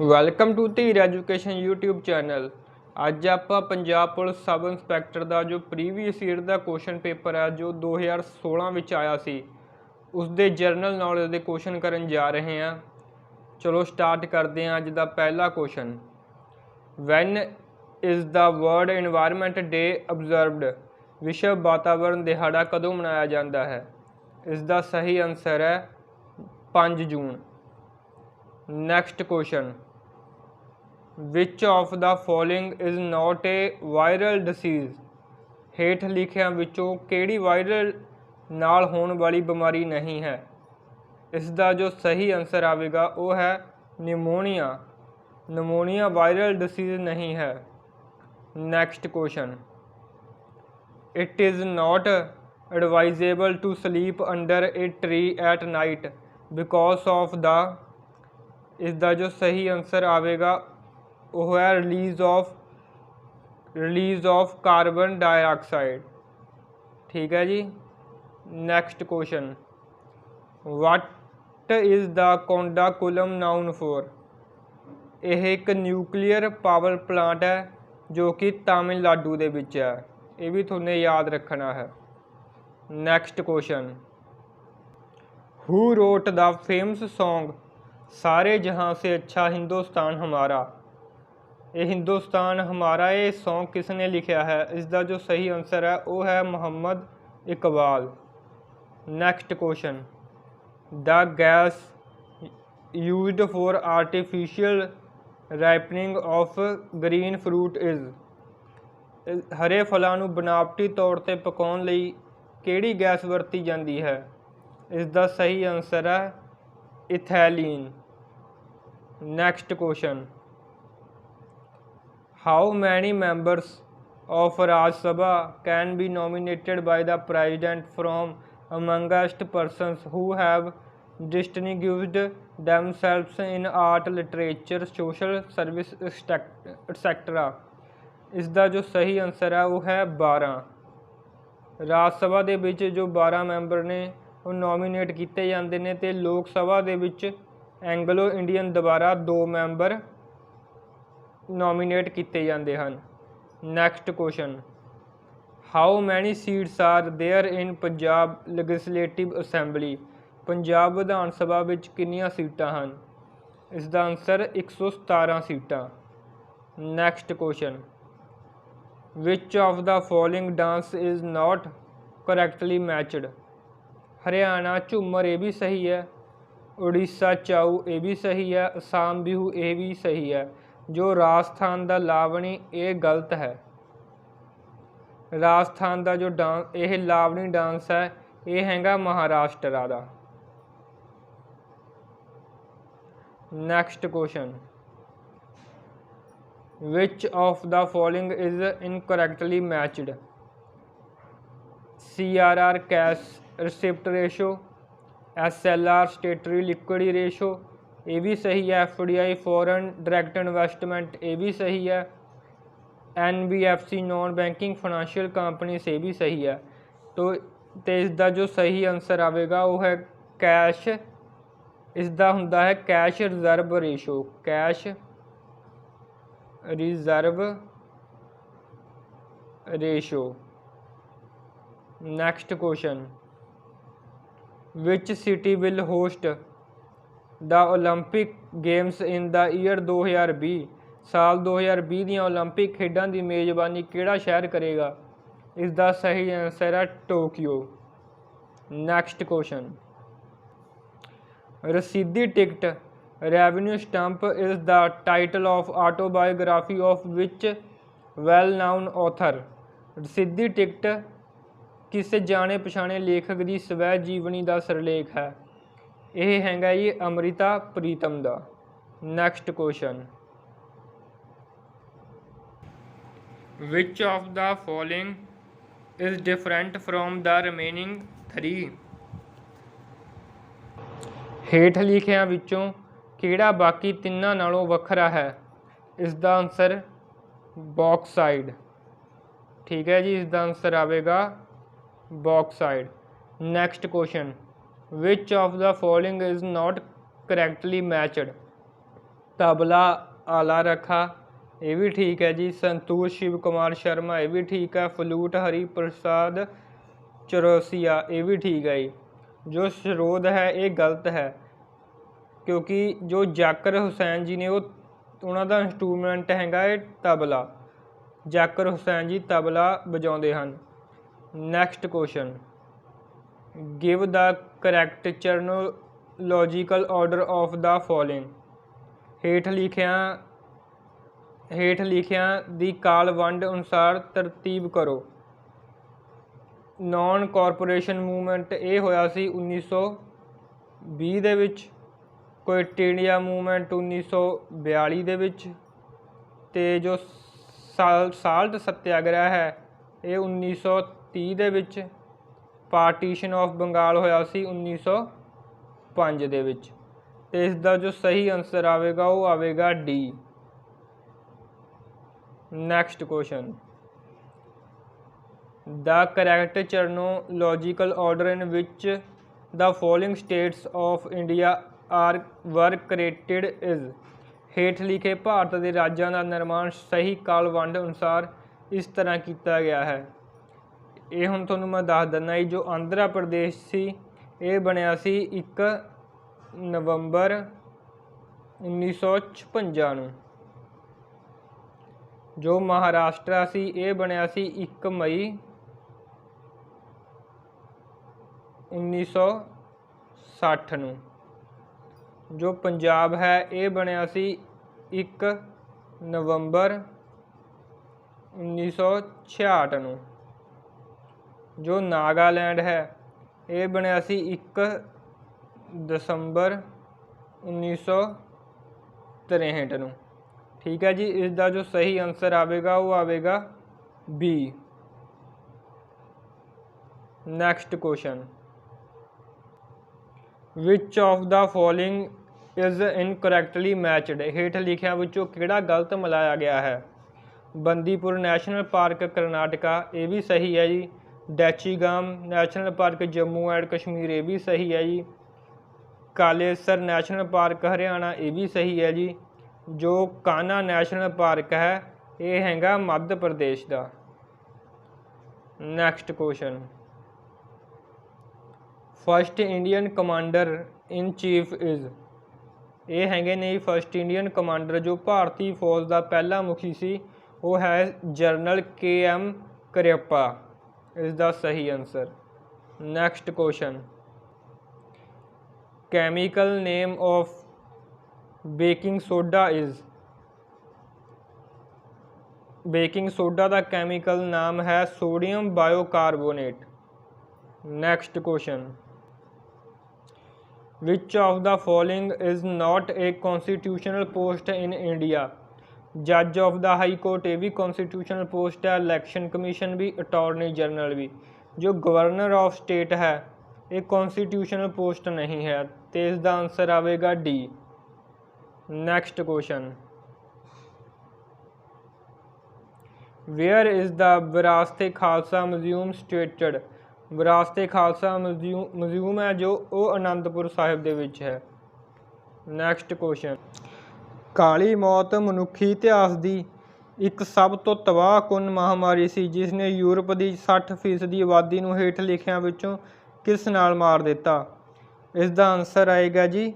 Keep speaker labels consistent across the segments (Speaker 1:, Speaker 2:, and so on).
Speaker 1: Welcome to Dhir education YouTube channel. ਅੱਜ ਆਪਾਂ Punjab police sub inspector ਦਾ ਜੋ ਪ੍ਰੀਵੀਅਸ ਈਅਰ ਦਾ ਕੁਐਸਚਨ ਪੇਪਰ ਹੈ ਜੋ 2016 ਵਿੱਚ ਆਇਆ ਸੀ ਉਸ ਦੇ ਜਰਨਲ ਨੌਲੇਜ ਦੇ ਕੁਐਸਚਨ ਕਰਨ ਜਾ ਰਹੇ ਹਾਂ। ਚਲੋ ਸਟਾਰਟ ਕਰਦੇ ਹਾਂ। ਅੱਜ ਦਾ ਪਹਿਲਾ question, when is the world environment day observed? ਵਿਸ਼ਵ ਵਾਤਾਵਰਣ ਦਿਹਾੜਾ ਕਦੋਂ ਮਨਾਇਆ ਜਾਂਦਾ ਹੈ? ਇਸ ਦਾ ਸਹੀ ਆਨਸਰ ਹੈ 5 ਜੂਨ। Next question, which of the following is not a viral disease? ਹੇਠ ਲਿਖਿਆਂ ਵਿੱਚੋਂ ਕਿਹੜੀ ਵਾਇਰਲ ਨਾਲ ਹੋਣ ਵਾਲੀ ਬਿਮਾਰੀ ਨਹੀਂ ਹੈ? ਇਸ ਦਾ ਜੋ ਸਹੀ ਆਨਸਰ ਆਵੇਗਾ ਉਹ ਹੈ ਨਿਮੋਨੀਆ। ਨਿਮੋਨੀਆ ਵਾਇਰਲ ਡਿਸੀਜ਼ ਨਹੀਂ ਹੈ। Next question, it is not advisable to sleep under a tree at night because of the? ਇਸ ਦਾ ਜੋ ਸਹੀ ਆਨਸਰ ਆਵੇਗਾ ਉਹ ਹੈ ਰਿਲੀਜ਼ ਆਫ ਕਾਰਬਨ ਡਾਈਆਕਸਾਈਡ। ਠੀਕ ਹੈ ਜੀ। Next question, what is the Kudankulam known for? ਇਹ ਇੱਕ ਨਿਊਕਲੀਅਰ ਪਾਵਰ ਪਲਾਂਟ ਹੈ ਜੋ ਕਿ ਤਾਮਿਲਨਾਡੂ ਦੇ ਵਿੱਚ ਹੈ। ਇਹ ਵੀ ਤੁਹਾਨੂੰ ਯਾਦ ਰੱਖਣਾ ਹੈ। ਨੈਕਸਟ ਕੁਐਸਚਨ, ਹੂ ਰੋਟ ਦਾ ਫੇਮਸ ਸੌਂਗ सारे जहाँ से अच्छा हिंदुस्तान हमारा? ये हिंदुस्तान हमारा ये सॉन्ग किसने लिखा है? इसका जो सही आंसर है वो है Mohammad Iqbal. Next question, the gas used for artificial ripening of green fruit is? हरे फलों को बनावटी तौर पर पकाने लई किहड़ी गैस वरती जाती है? इसका सही आंसर है ethylene. Next question, how many members of Rajya Sabha can be nominated by the president from amongst persons who have distinguished themselves in art, literature, social service etc? ਇਸ ਦਾ ਜੋ ਸਹੀ ਆਨਸਰ ਹੈ ਉਹ ਹੈ 12। ਰਾਜ ਸਭਾ ਦੇ ਵਿੱਚ ਜੋ 12 ਮੈਂਬਰ ਨੇ ਉਹ ਨੋਮੀਨੇਟ ਕੀਤੇ ਜਾਂਦੇ ਨੇ ਅਤੇ ਲੋਕ ਸਭਾ ਦੇ ਵਿੱਚ ਐਂਗਲੋ ਇੰਡੀਅਨ ਦੁਆਰਾ 2 ਮੈਂਬਰ ਨੋਮੀਨੇਟ ਕੀਤੇ ਜਾਂਦੇ ਹਨ। Next question, how many seats are there in Punjab legislative assembly? Punjab Vidhan Sabha ਵਿੱਚ ਕਿੰਨੀਆਂ ਸੀਟਾਂ ਹਨ? ਇਸ ਦਾ ਆਨਸਰ 117 ਸੀਟਾਂ। Next question, which of the following dance is not correctly matched? Haryana Jhumar ये भी सही है, उड़ीसा चाऊ ये भी सही है, असम बिहू ये भी सही है। जो राजस्थान का लावणी ये गलत है। राजस्थान का जो डांस ये लावणी डांस है ये हैगा महाराष्ट्र का। Next question, which of the following is incorrectly matched? CRR cash receipt ratio, SLR statutory liquidity ratio ये भी सही है, FDI फॉरेन डायरैक्ट इन्वेस्टमेंट ये भी सही है, NBFC non banking financial companies ये भी सही है। तो इसका जो सही आंसर आएगा वो है कैश। इसका हुंदा है cash reserve ratio. Cash reserve ratio. Next question, which city will host the Olympic games in the year 2020? साल 2020 दियां ओलंपिक खेडों की मेज़बानी किहड़ा शहर करेगा? इसका सही आंसर है Tokyo. Next question, Raseedi Ticket revenue stamp is the title of autobiography of which well known author? Raseedi Ticket किसी जाने पछाणे लेखक की स्वै जीवनी का सिरलेख है। यह हैगा जी अमृता प्रीतम का। Next question, which of the following is different from the remaining 3? हेठ लिखियां विचों किहड़ा बाकी तिन्नां नालों वखरा है? इसका आंसर बॉक्साइड। ठीक है जी, इसका आंसर आएगा bauxite. Next question, which of the following is not correctly matched? Tabla Alla Rakha, ये भी ठीक है जी। संतोष शिव कुमार शर्मा, ये भी ठीक है। फ्लूट हरि प्रसाद चौरसिया, ये भी ठीक है जी। जो शरोद है ये गलत है, क्योंकि जो जाकिर हुसैन जी ने वो उन्हों का इंस्ट्रूमेंट हैगा तबला। जाकिर हुसैन जी तबला बजाते हैं। Next question, give the correct chronological order of the following. ਹੇਠ ਲਿਖਿਆਂ ਦੀ ਕਾਲ ਵੰਡ ਅਨੁਸਾਰ ਤਰਤੀਬ ਕਰੋ। ਨੌਨ ਕਾਰਪੋਰੇਸ਼ਨ ਮੂਵਮੈਂਟ ਇਹ ਹੋਇਆ ਸੀ 1920 ਦੇ ਵਿੱਚ। ਕੁਇਟ ਇੰਡੀਆ ਮੂਵਮੈਂਟ 1942 ਦੇ ਵਿੱਚ। ਅਤੇ ਜੋ ਸਾਲਟ ਸੱਤਿਆਗ੍ਰਹਿ ਹੈ ਇਹ 1930 ਦੇ ਵਿੱਚ। ਪਾਰਟੀਸ਼ਨ ਆਫ ਬੰਗਾਲ ਹੋਇਆ ਸੀ 1905 ਦੇ ਵਿੱਚ। ਤੇ ਇਸ ਦਾ ਜੋ ਸਹੀ ਆਨਸਰ ਆਵੇਗਾ ਉਹ ਆਵੇਗਾ D. Next question, the correct chronological order in which the following states of India were created is. ਹੇਠ ਲਿਖੇ ਭਾਰਤ ਦੇ ਰਾਜਾਂ ਦਾ ਨਿਰਮਾਣ ਸਹੀ ਕਾਲ ਵੰਡ ਅਨੁਸਾਰ ਇਸ ਤਰ੍ਹਾਂ ਕੀਤਾ ਗਿਆ ਹੈ। ਇਹ ਹੁਣ ਤੁਹਾਨੂੰ ਮੈਂ ਦੱਸ ਦਿੰਦਾ ਜੀ। ਜੋ ਆਂਧਰਾ ਪ੍ਰਦੇਸ਼ ਸੀ ਇਹ ਬਣਿਆ ਸੀ 1 ਨਵੰਬਰ 1956 ਨੂੰ। ਜੋ ਮਹਾਰਾਸ਼ਟਰ ਸੀ ਇਹ ਬਣਿਆ ਸੀ 1 ਮਈ 1960 ਨੂੰ। ਜੋ ਪੰਜਾਬ ਹੈ ਇਹ ਬਣਿਆ ਸੀ 1 ਨਵੰਬਰ 1966 ਨੂੰ। ਜੋ ਨਾਗਾਲੈਂਡ ਹੈ ਇਹ ਬਣਿਆ ਸੀ 1 ਦਸੰਬਰ 1963 ਨੂੰ। ਠੀਕ ਹੈ ਜੀ। ਇਸ ਦਾ ਜੋ ਸਹੀ ਆਨਸਰ ਆਵੇਗਾ ਉਹ ਆਵੇਗਾ B. Next question, which of the following is incorrectly matched. ਹੇਠ ਲਿਖਿਆਂ ਵਿੱਚੋਂ ਕਿਹੜਾ ਗਲਤ ਮਿਲਾਇਆ ਗਿਆ ਹੈ। ਬੰਦੀਪੁਰ ਨੈਸ਼ਨਲ ਪਾਰਕ ਕਰਨਾਟਕਾ, ਇਹ ਵੀ ਸਹੀ ਹੈ ਜੀ। Dachigam national park Jammu and Kashmir, ਇਹ ਵੀ ਸਹੀ ਹੈ ਜੀ। ਕਾਲੇਸਰ ਨੈਸ਼ਨਲ ਪਾਰਕ ਹਰਿਆਣਾ, ਇਹ ਵੀ ਸਹੀ ਹੈ ਜੀ। ਜੋ ਕਾन्हा ਨੈਸ਼ਨਲ ਪਾਰਕ ਹੈ ਇਹ ਹੈਗਾ ਮੱਧ ਪ੍ਰਦੇਸ਼ ਦਾ। Next question, first Indian commander in chief is. ਇਹ ਹੈਗੇ ਨੇ ਫਸਟ ਇੰਡੀਅਨ ਕਮਾਂਡਰ ਜੋ ਭਾਰਤੀ ਫੌਜ ਦਾ ਪਹਿਲਾ ਮੁਖੀ ਸੀ ਉਹ ਹੈ ਜਨਰਲ KM ਕਰਿਅੱਪਾ। ਇਸ ਦਾ ਸਹੀ answer. Next question, chemical name of baking soda is. Baking soda ਦਾ ਕੈਮੀਕਲ ਨਾਮ ਹੈ sodium bicarbonate. Next question, which of the following is not a constitutional post in India. ਜੱਜ ਆਫ ਦਾ ਹਾਈ ਕੋਰਟ ਇਹ ਵੀ constitutional post ਹੈ। Election commission ਵੀ, attorney general ਵੀ। ਜੋ ਗਵਰਨਰ ਆਫ ਸਟੇਟ ਹੈ ਇਹ ਕੌਨਸਟੀਟਿਊਸ਼ਨਲ ਪੋਸਟ ਨਹੀਂ ਹੈ ਤੇ ਇਸ ਦਾ ਆਨਸਰ ਆਵੇਗਾ D. Next question, where is the Virasat-e Khalsa museum situated. Virasat-e Khalsa museum ਹੈ ਜੋ ਉਹ ਅਨੰਦਪੁਰ ਸਾਹਿਬ ਦੇ ਵਿੱਚ ਹੈ। ਨੈਕਸਟ ਕੁਐਸਚਨ, ਕਾਲੀ ਮੌਤ ਮਨੁੱਖੀ ਇਤਿਹਾਸ ਦੀ ਇੱਕ ਸਭ ਤੋਂ ਤਬਾਹਕੁਨ ਮਹਾਂਮਾਰੀ ਸੀ ਜਿਸ ਨੇ ਯੂਰਪ ਦੀ 60% ਆਬਾਦੀ ਨੂੰ ਹੇਠ ਲਿਖਿਆਂ ਵਿੱਚੋਂ ਕਿਸ ਨਾਲ ਮਾਰ ਦਿੱਤਾ। ਇਸ ਦਾ ਆਨਸਰ ਆਏਗਾ ਜੀ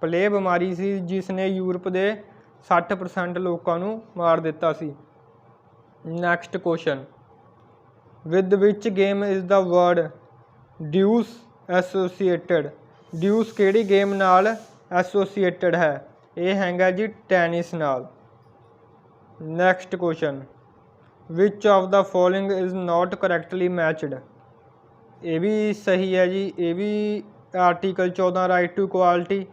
Speaker 1: ਪਲੇ ਬਿਮਾਰੀ ਸੀ ਜਿਸ ਨੇ ਯੂਰਪ ਦੇ 60% ਲੋਕਾਂ ਨੂੰ ਮਾਰ ਦਿੱਤਾ ਸੀ। Next question, with which game is the word deuce associated. Deuce ਕਿਹੜੀ ਗੇਮ ਨਾਲ ਐਸੋਸੀਏਟਡ ਹੈ। ਇਹ ਹੈਗਾ ਜੀ ਟੈਨਿਸ ਨਾਲ। Next question, which of the following is not correctly matched. ਇਹ ਵੀ ਸਹੀ ਹੈ ਜੀ। ਇਹ ਵੀ article 14 right to equality,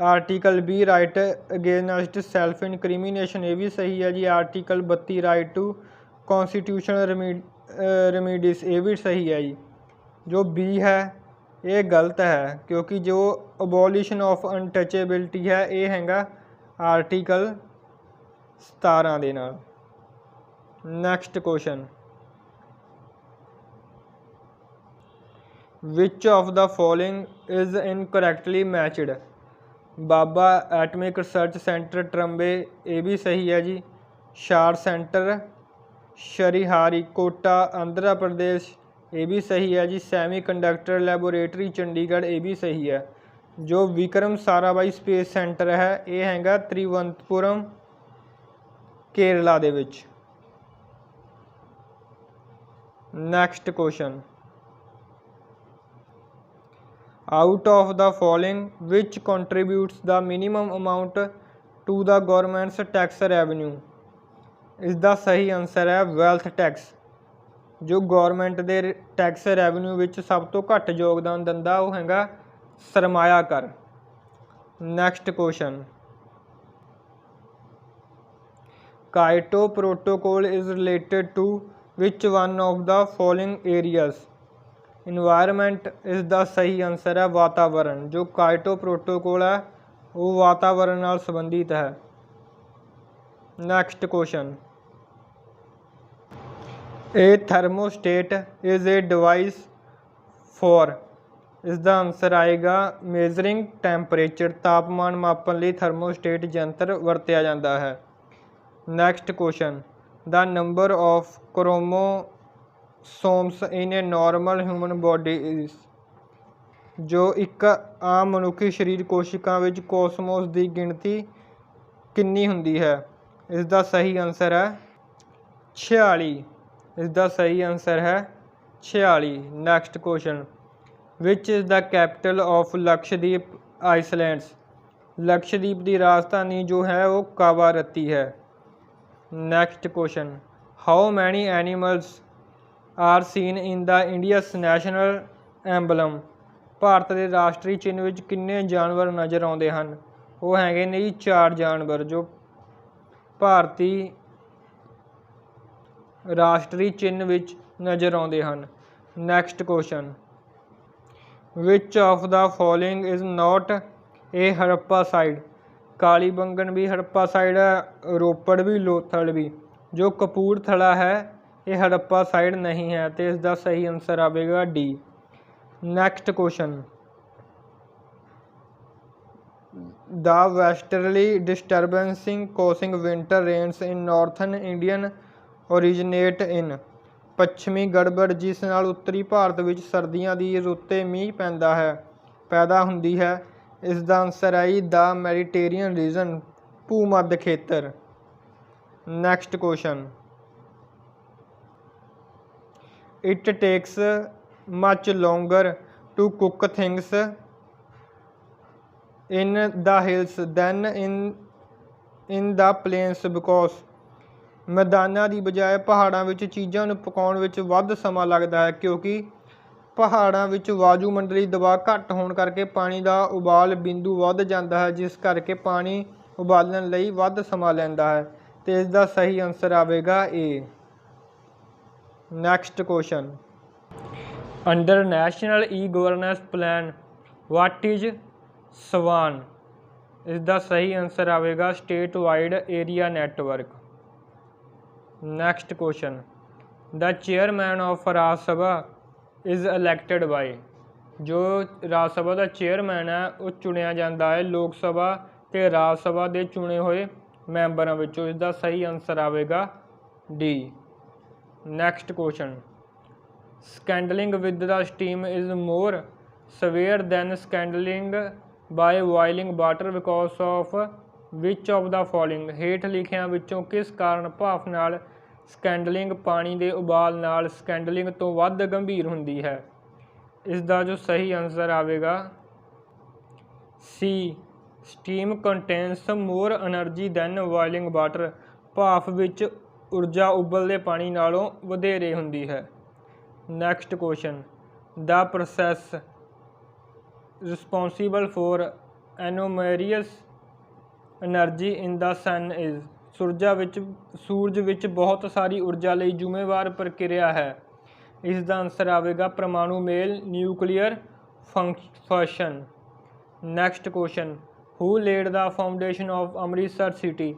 Speaker 1: article 20 right against self incrimination, ਇਹ ਵੀ ਸਹੀ ਹੈ ਜੀ। Article 32 right to constitutional remedies, ਇਹ ਵੀ ਸਹੀ ਹੈ ਜੀ। ਜੋ ਬੀ ਹੈ ਇਹ ਗਲਤ ਹੈ ਕਿਉਂਕਿ ਜੋ ਅਬੋਲਿਸ਼ਨ ਆਫ ਅਨਟਚੇਬਿਲਿਟੀ ਹੈ ਇਹ ਹੈਗਾ ਆਰਟੀਕਲ 17 ਦੇ ਨਾਲ। Next question, which of the following is incorrectly matched. Bhabha atomic research centre Trombay, ਇਹ ਵੀ ਸਹੀ ਹੈ ਜੀ। ਸ਼ਾਰ ਸੈਂਟਰ ਸ਼੍ਰੀਹਰੀਕੋਟਾ ਆਂਧਰਾ ਪ੍ਰਦੇਸ਼, ਇਹ ਵੀ ਸਹੀ ਹੈ ਜੀ। ਸੈਮੀ ਕੰਡਕਟਰ ਲੈਬੋਰੇਟਰੀ ਚੰਡੀਗੜ੍ਹ, ਇਹ ਵੀ ਸਹੀ ਹੈ। ਜੋ ਵਿਕਰਮ ਸਾਰਾਭਾਈ ਸਪੇਸ ਸੈਂਟਰ ਹੈ ਇਹ ਹੈਗਾ ਤ੍ਰਿਵੰਤਪੁਰਮ ਕੇਰਲਾ ਦੇ ਵਿੱਚ। Next question, out of the following which contributes the minimum amount to the government's tax revenue? ਇਸ ਦਾ ਸਹੀ ਆਨਸਰ ਹੈ ਵੈਲਥ ਟੈਕਸ। ਜੋ ਗੌਰਮੈਂਟ ਦੇ ਟੈਕਸ ਰੈਵਨਿਊ ਵਿੱਚ ਸਭ ਤੋਂ ਘੱਟ ਯੋਗਦਾਨ ਦਿੰਦਾ ਉਹ ਹੈਗਾ ਸਰਮਾਇਆ ਕਰ। Next question, Kyoto protocol is related to which one of the following areas? Environment ਇਸ ਦਾ ਸਹੀ ਆਨਸਰ ਹੈ ਵਾਤਾਵਰਨ। ਜੋ ਕਾਇਟੋ ਪ੍ਰੋਟੋਕੋਲ ਹੈ ਉਹ ਵਾਤਾਵਰਨ ਨਾਲ ਸੰਬੰਧਿਤ ਹੈ। Next question, A thermostat is a device for? ਇਸ ਦਾ ਆਨਸਰ ਆਏਗਾ ਮੇਜ਼ਰਿੰਗ ਟੈਂਪਰੇਚਰ। ਤਾਪਮਾਨ ਮਾਪਣ ਲਈ ਥਰਮੋਸਟੇਟ ਯੰਤਰ ਵਰਤਿਆ ਜਾਂਦਾ ਹੈ। Next question, the number of chromosomes in a normal human body is? ਜੋ ਇੱਕ ਆਮ ਮਨੁੱਖੀ ਸਰੀਰ ਕੋਸ਼ਿਕਾਂ ਵਿੱਚ ਕੋਸਮੋਸ ਦੀ ਗਿਣਤੀ ਕਿੰਨੀ ਹੁੰਦੀ ਹੈ? ਇਸ ਦਾ ਸਹੀ ਆਨਸਰ ਹੈ 46। ਇਸ ਦਾ ਸਹੀ ਆਨਸਰ ਹੈ 46। Next question, which is the capital of Lakshadweep islands? Lakshadweep ਦੀ ਰਾਜਧਾਨੀ ਜੋ ਹੈ ਉਹ ਕਾਵਾਰੱਤੀ ਹੈ। Next question, how many animals are seen in the India's national emblem? Bharat ਦੇ ਰਾਸ਼ਟਰੀ ਚਿੰਨ੍ਹ ਵਿੱਚ ਕਿੰਨੇ ਜਾਨਵਰ ਨਜ਼ਰ ਆਉਂਦੇ ਹਨ? ਉਹ ਹੈਗੇ ਨੇ ਜੀ 4 ਜਾਨਵਰ ਜੋ ਭਾਰਤੀ ਰਾਸ਼ਟਰੀ ਚਿੰਨ੍ਹ ਵਿੱਚ ਨਜ਼ਰ ਆਉਂਦੇ ਹਨ। Next question, which of the following is not a Harappa site? Kalibangan ਵੀ ਹੜੱਪਾ ਸਾਈਡ ਹੈ, ਰੋਪੜ ਵੀ, ਲੋਥਲ ਵੀ। ਜੋ ਕਪੂਰਥਲਾ ਹੈ ਇਹ ਹੜੱਪਾ ਸਾਈਡ ਨਹੀਂ ਹੈ ਅਤੇ ਇਸ ਦਾ ਸਹੀ ਆਨਸਰ ਆਵੇਗਾ ਡੀ। ਨੈਕਸਟ ਕੁਐਸਚਨ, ਦਾ ਵੈਸਟਰਲੀ ਡਿਸਟਰਬੈਂਸਿੰਗ ਕੋਸਿੰਗ ਵਿੰਟਰ ਰੇਨਸ ਇਨ ਨਾਰਥਨ ਇੰਡੀਅਨ ਓਰੀਜਨੇਟ ਇਨ? ਪੱਛਮੀ ਗੜਬੜ ਜਿਸ ਨਾਲ ਉੱਤਰੀ ਭਾਰਤ ਵਿੱਚ ਸਰਦੀਆਂ ਦੀ ਰੁੱਤੇ ਮੀਂਹ ਪੈਦਾ ਹੁੰਦੀ ਹੈ, ਇਸ ਦਾ ਆਨਸਰ ਹੈ ਜੀ ਦਾ ਮੈਡੀਟੇਰੀਅਨ ਰੀਜਨ, ਭੂ ਮੱਧ ਖੇਤਰ। Next question, it takes much longer to cook things in the hills than in the plains because? ਮੈਦਾਨਾਂ ਦੀ ਬਜਾਏ ਪਹਾੜਾਂ ਵਿੱਚ ਚੀਜ਼ਾਂ ਨੂੰ ਪਕਾਉਣ ਵਿੱਚ ਵੱਧ ਸਮਾਂ ਲੱਗਦਾ ਹੈ ਕਿਉਂਕਿ ਪਹਾੜਾਂ ਵਿੱਚ ਵਾਯੂਮੰਡਲੀ ਦਬਾਅ ਘੱਟ ਹੋਣ ਕਰਕੇ ਪਾਣੀ ਦਾ ਉਬਾਲ ਬਿੰਦੂ ਵੱਧ ਜਾਂਦਾ ਹੈ, ਜਿਸ ਕਰਕੇ ਪਾਣੀ ਉਬਾਲਣ ਲਈ ਵੱਧ ਸਮਾਂ ਲੈਂਦਾ ਹੈ ਅਤੇ ਇਸ ਦਾ ਸਹੀ ਆਨਸਰ ਆਵੇਗਾ A. Next question, under national e governance plan what is ਸਵਾਨ? ਇਸ ਦਾ ਸਹੀ ਆਨਸਰ ਆਵੇਗਾ state wide area network. Next question, the chairman of Rajya Sabha is elected by? ਜੋ ਰਾਜ ਸਭਾ ਦਾ ਚੇਅਰਮੈਨ ਹੈ ਉਹ ਚੁਣਿਆ ਜਾਂਦਾ ਹੈ ਲੋਕ ਸਭਾ ਅਤੇ ਰਾਜ ਸਭਾ ਦੇ ਚੁਣੇ ਹੋਏ ਮੈਂਬਰਾਂ ਵਿੱਚੋਂ। ਇਸ ਦਾ ਸਹੀ ਆਨਸਰ ਆਵੇਗਾ D. Next question, scalding with the steam is more severe than scalding by boiling water because of which of the following? ਹੇਠ ਲਿਖਿਆਂ ਵਿੱਚੋਂ ਕਿਸ ਕਾਰਨ ਭਾਫ਼ ਨਾਲ ਸਕੈਂਡਲਿੰਗ ਪਾਣੀ ਦੇ ਉਬਾਲ ਨਾਲ ਸਕੈਂਡਲਿੰਗ ਤੋਂ ਵੱਧ ਗੰਭੀਰ ਹੁੰਦੀ ਹੈ? ਇਸ ਦਾ ਜੋ ਸਹੀ ਆਨਸਰ ਆਵੇਗਾ C, steam contains more energy than boiling water. ਭਾਫ਼ ਵਿੱਚ ਊਰਜਾ ਉਬਲਦੇ ਪਾਣੀ ਨਾਲੋਂ ਵਧੇਰੇ ਹੁੰਦੀ ਹੈ। Next question, the process responsible for enormous energy in the sun is? ਸੂਰਜ ਵਿੱਚ ਬਹੁਤ ਸਾਰੀ ਊਰਜਾ ਲਈ ਜ਼ਿੰਮੇਵਾਰ ਪ੍ਰਕਿਰਿਆ ਹੈ। ਇਸ ਦਾ ਆਨਸਰ ਆਵੇਗਾ ਪਰਮਾਣੂ ਮੇਲ, nuclear function. Next question, who laid the foundation of Amritsar city?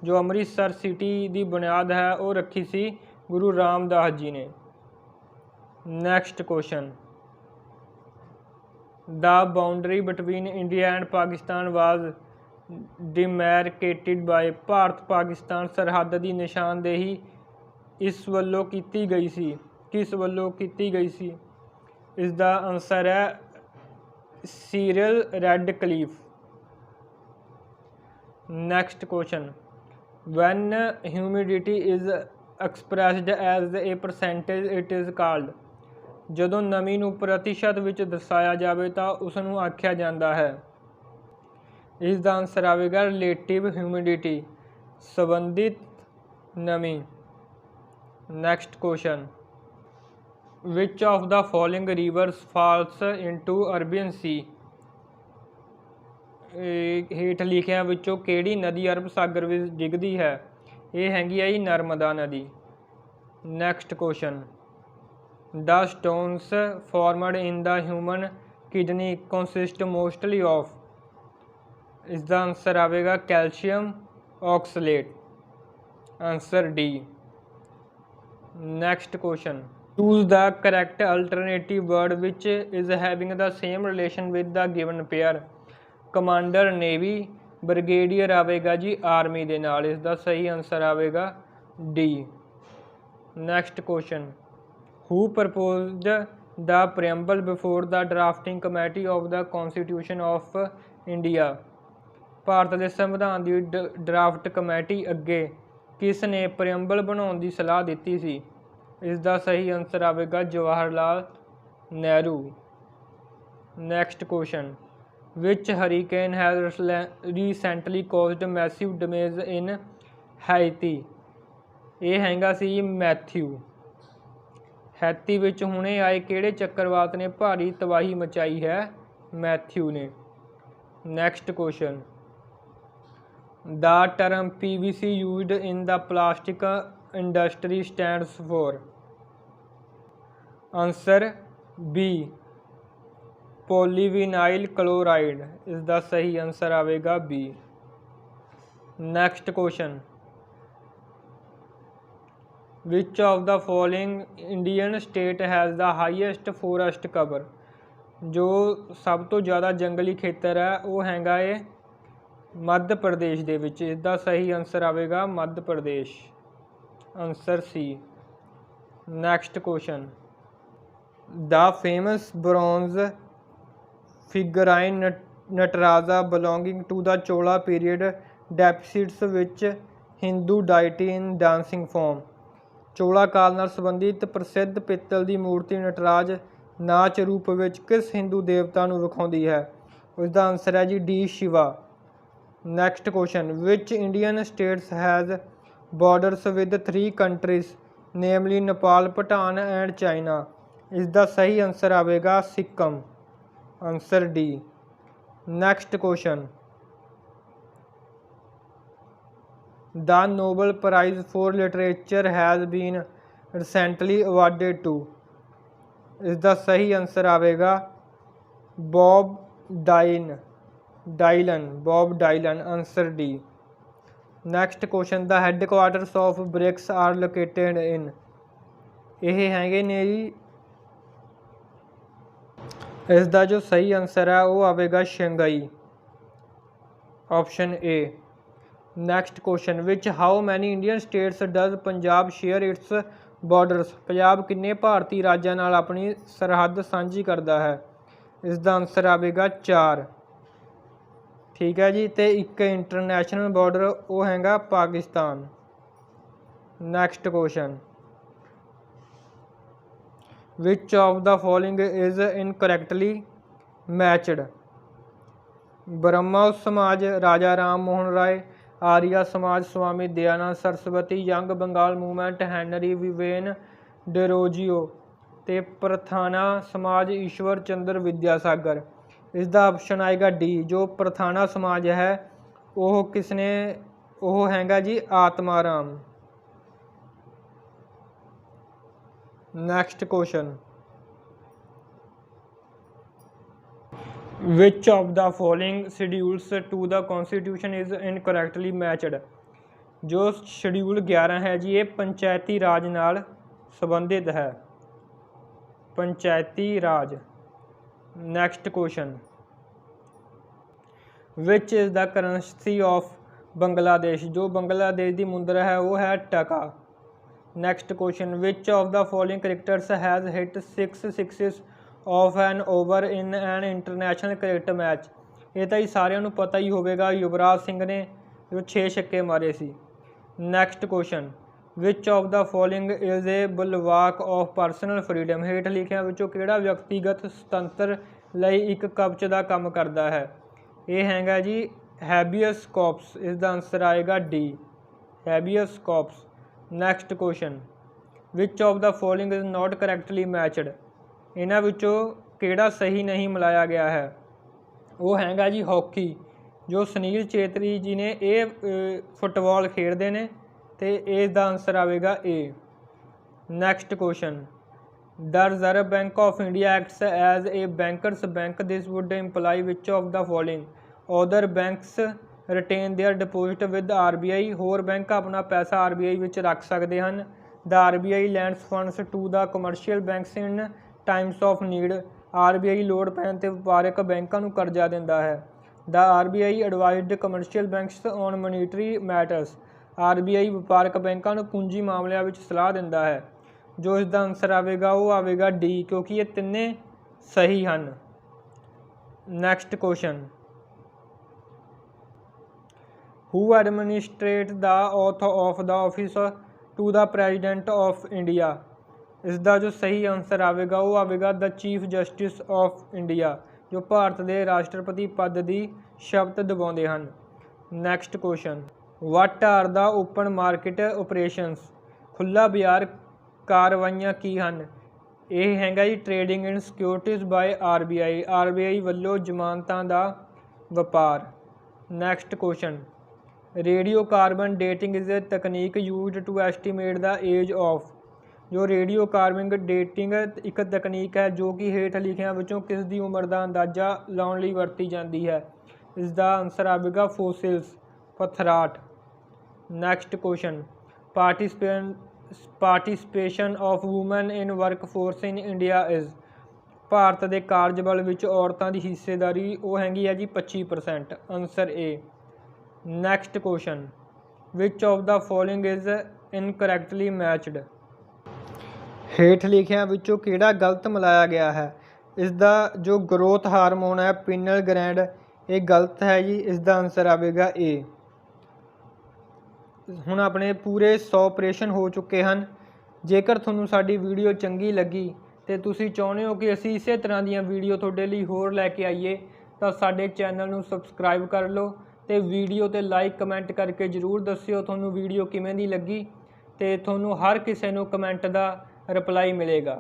Speaker 1: ਜੋ ਅੰਮ੍ਰਿਤਸਰ ਸਿਟੀ ਦੀ ਬੁਨਿਆਦ ਹੈ ਉਹ ਰੱਖੀ ਸੀ ਗੁਰੂ ਰਾਮਦਾਸ ਜੀ ਨੇ। Next question, the boundary between India and Pakistan was demarcated by. Bharat Pakistan ਸਰਹੱਦ ਦੀ ਨਿਸ਼ਾਨਦੇਹੀ ਇਸ ਵੱਲੋਂ ਕੀਤੀ ਗਈ ਸੀ, ਕਿਸ ਵੱਲੋਂ ਕੀਤੀ ਗਈ ਸੀ? ਇਸ ਦਾ ਆਨਸਰ ਹੈ Cyril Radcliffe. Next question, when humidity is expressed as a percentage it is called. ਜਦੋਂ ਨਮੀ ਨੂੰ ਪ੍ਰਤੀਸ਼ਤ ਵਿੱਚ ਦਰਸਾਇਆ ਜਾਵੇ ਤਾਂ ਉਸ ਨੂੰ ਆਖਿਆ ਜਾਂਦਾ ਹੈ। ਇਸ ਦਾ ਆਨਸਰ ਆਵੇਗਾ ਰਿਲੇਟਿਵ ਹਿਊਮਿਡਿਟੀ, ਸੰਬੰਧਿਤ ਨਮੀ। Next question, which of the following rivers falls into Arabian sea. ਹੇਠ ਲਿਖਿਆਂ ਵਿੱਚੋਂ ਕਿਹੜੀ ਨਦੀ ਅਰਬ ਸਾਗਰ ਵਿੱਚ ਡਿੱਗਦੀ ਹੈ? ਇਹ ਹੈਗੀ ਹੈ ਜੀ ਨਰਮਦਾ ਨਦੀ। Next question, the stones formed in the human kidney consist mostly of. ਇਸ ਦਾ ਆਨਸਰ ਆਵੇਗਾ calcium oxalate. Answer D. Next question, choose the correct alternative word which is having the same relation with the given pair. Commander navy, brigadier ਆਵੇਗਾ ਜੀ army ਦੇ ਨਾਲ। ਇਸ ਦਾ ਸਹੀ ਆਨਸਰ ਆਵੇਗਾ D. Next question, who proposed the preamble before the drafting committee of the constitution of India. Bharat ਦੇ ਸੰਵਿਧਾਨ ਦੀ ਡਰਾਫਟ ਕਮੇਟੀ ਅੱਗੇ ਕਿਸ ਨੇ ਪ੍ਰੀਐਮਬਲ ਬਣਾਉਣ ਦੀ ਸਲਾਹ ਦਿੱਤੀ ਸੀ? ਇਸ ਦਾ ਸਹੀ ਆਨਸਰ ਆਵੇਗਾ Jawahar Lal Nehru. Next question, which hurricane has recently caused massive damage in Haiti. ਇਹ ਹੈਗਾ ਸੀ ਮੈਥਿਊ। ਹੈਤੀ ਵਿੱਚ ਹੁਣੇ ਆਏ ਕਿਹੜੇ ਚੱਕਰਵਾਤ ਨੇ ਭਾਰੀ ਤਬਾਹੀ ਮਚਾਈ ਹੈ? ਮੈਥਿਊ ਨੇ। Next question, the term PVC used in the plastic industry stands for। Answer B, polyvinyl chloride. ਇਸ ਦਾ ਸਹੀ ਆਨਸਰ ਆਵੇਗਾ B। Next question, which of the following Indian state has the highest forest cover. ਜੋ ਸਭ ਤੋਂ ਜ਼ਿਆਦਾ ਜੰਗਲੀ ਖੇਤਰ ਹੈ ਉਹ ਹੈਗਾ ਏ ਮੱਧ ਪ੍ਰਦੇਸ਼ ਦੇ ਵਿੱਚ। ਇਸ ਦਾ ਸਹੀ ਆਨਸਰ ਆਵੇਗਾ Madhya Pradesh. Answer C. Next question, the famous bronze figurine Nataraja belonging to the Chola period depicts which Hindu deity in dancing form. Chola ਕਾਲ ਨਾਲ ਸੰਬੰਧਿਤ ਪ੍ਰਸਿੱਧ ਪਿੱਤਲ ਦੀ ਮੂਰਤੀ ਨਟਰਾਜ ਨਾਚ ਰੂਪ ਵਿੱਚ ਕਿਸ ਹਿੰਦੂ ਦੇਵਤਾ ਨੂੰ ਵਿਖਾਉਂਦੀ ਹੈ? ਉਸ ਦਾ ਆਨਸਰ ਹੈ ਜੀ D, Shiva. Next question, which Indian states has borders with 3 countries namely Nepal, Bhutan and China. ਇਸ ਦਾ ਸਹੀ ਆਨਸਰ ਆਵੇਗਾ Sikkim. Answer D. Next question, the Nobel prize for literature has been recently awarded to. ਇਸ ਦਾ ਸਹੀ ਆਨਸਰ ਆਵੇਗਾ Bob Dylan. Answer D. Next question, the headquarters of BRICS are located in. ਇਹ ਹੈਗੇ ਨੇ ਜੀ, ਇਸ ਦਾ ਜੋ ਸਹੀ ਆਨਸਰ ਹੈ ਉਹ ਆਵੇਗਾ Shanghai. Option A. Next question, which how many Indian states does Punjab share its borders. Punjab ਕਿੰਨੇ ਭਾਰਤੀ ਰਾਜਾਂ ਨਾਲ ਆਪਣੀ ਸਰਹੱਦ ਸਾਂਝੀ ਕਰਦਾ ਹੈ? ਇਸ ਦਾ ਆਨਸਰ ਆਵੇਗਾ 4। ਠੀਕ ਹੈ ਜੀ। ਅਤੇ ਇੱਕ ਇੰਟਰਨੈਸ਼ਨਲ ਬਾਰਡਰ ਉਹ ਹੈਗਾ Pakistan. Next question, which of the following is incorrectly matched. Brahmo Samaj Raja Ram Mohan Roy, Arya Samaj Swami Dayanand Saraswati, young Bengal movement Henry Vivian Derozio ਅਤੇ ਪ੍ਰਥਾਨਾ ਸਮਾਜ ਈਸ਼ਵਰ ਚੰਦਰ ਵਿਦਿਆਸਾਗਰ। ਇਸ ਦਾ ਆਪਸ਼ਨ ਆਏਗਾ ਡੀ, ਜੋ ਪ੍ਰਥਾਨਾ ਸਮਾਜ ਹੈ ਉਹ ਕਿਸਨੇ, ਉਹ ਹੈਗਾ ਜੀ Atma Ram. Next question, which of the following schedules to the constitution is incorrectly matched. ਜੋ ਸ਼ਡਿਊਲ 11 ਹੈ ਜੀ ਇਹ ਪੰਚਾਇਤੀ ਰਾਜ ਨਾਲ ਸੰਬੰਧਿਤ ਹੈ। Panchayati Raj. Next question, which is the currency of Bangladesh? जो बांग्लादेश की मुद्रा है वो है taka. Next question, which of the following cricketers has hit 6 sixes off an over in an international cricket match? ये तो ही सारिਆਂ ਨੂੰ पता ही होगा, युवराज सिंह ने जो 6 छक्के मारे सी। Next question, which of the following is a bulwark of personal freedom? हेठ लिखिया विचों किहड़ा व्यक्तिगत सुतंत्र लई एक कवच का काम करता है? ये हैगा जी हैबियस कॉर्पस। इसका आंसर आएगा D, habeas corpus. Next question, which of the following is not correctly matched? इन्हां विचों किहड़ा सही नहीं मिलाया गया है? वो हैगा जी हॉकी। जो सुनील छेत्री जी ने ये फुटबॉल खेडते हैं, तो इसका आंसर आएगा A. Next question, the reserve bank of India acts as a bankers bank, this would imply which of the following? Other banks retain their deposit with RBI। होर बैंक अपना पैसा RBI विच रख सकते हैं। The RBI lends funds to the commercial banks in times of need. RBI लोड़ पैन ते वपारक बैंकों को करजा दिंदा है। The RBI advised commercial banks on monetary matters. RBI वपारक बैंकों को पूंजी मामलों में सलाह दिंदा है। जो इसका आंसर आएगा वो आएगा डी, क्योंकि ये तिन्ने सही हैं। Next question, who administrate the oath of the office to the president of India? इसका जो सही आंसर आएगा वो आएगा the chief justice of India, जो भारत के राष्ट्रपति पद की शपथ दिवाते हैं। Next question, what are the open market operations? खुला बाजार कार्रवाइयाँ की हैं? ये हैगा जी trading in securities by RBI वालों जमानतां का व्यापार। Next question, radio carbon dating is a तकनीक used to estimate the age of? जो रेडियो कार्बन डेटिंग एक तकनीक है जो कि हेठ लिखिया विचों किस दी उम्र का अंदाजा लाने लई वरती जाती है? इसका आंसर आएगा फोसिल्स, पत्थराट। Next question, participation of women in work force in India is? भारत के कारजबल विच औरतों की हिस्सेदारी वो हैगी है जी 25%। Answer A. Next question, which of the following is incorrectly matched? हेठ लिखिया विचों किहड़ा गलत मिलाया गया है? इसका जो ग्रोथ हारमोन है पिनल ग्रैंड, ये गलत है जी। इसका आंसर आएगा ए। हुण अपने पूरे 100 ऑपरेशन हो चुके हैं। जेकर तुहानूं साडी वीडियो चंगी लगी तो तुसीं चाहुंदे हो कि असीं इसे तरह दीयां वीडियो तुहाडे लई होर लैके आईए, तो साडे चैनल नूं सबसक्राइब कर लो तो वीडियो ते लाइक कमेंट करके जरूर दस्सिओ तुहानूं वीडियो किवें दी लगी, तो तुहानूं हर किसी नूं कमेंट का रिप्लाई मिलेगा।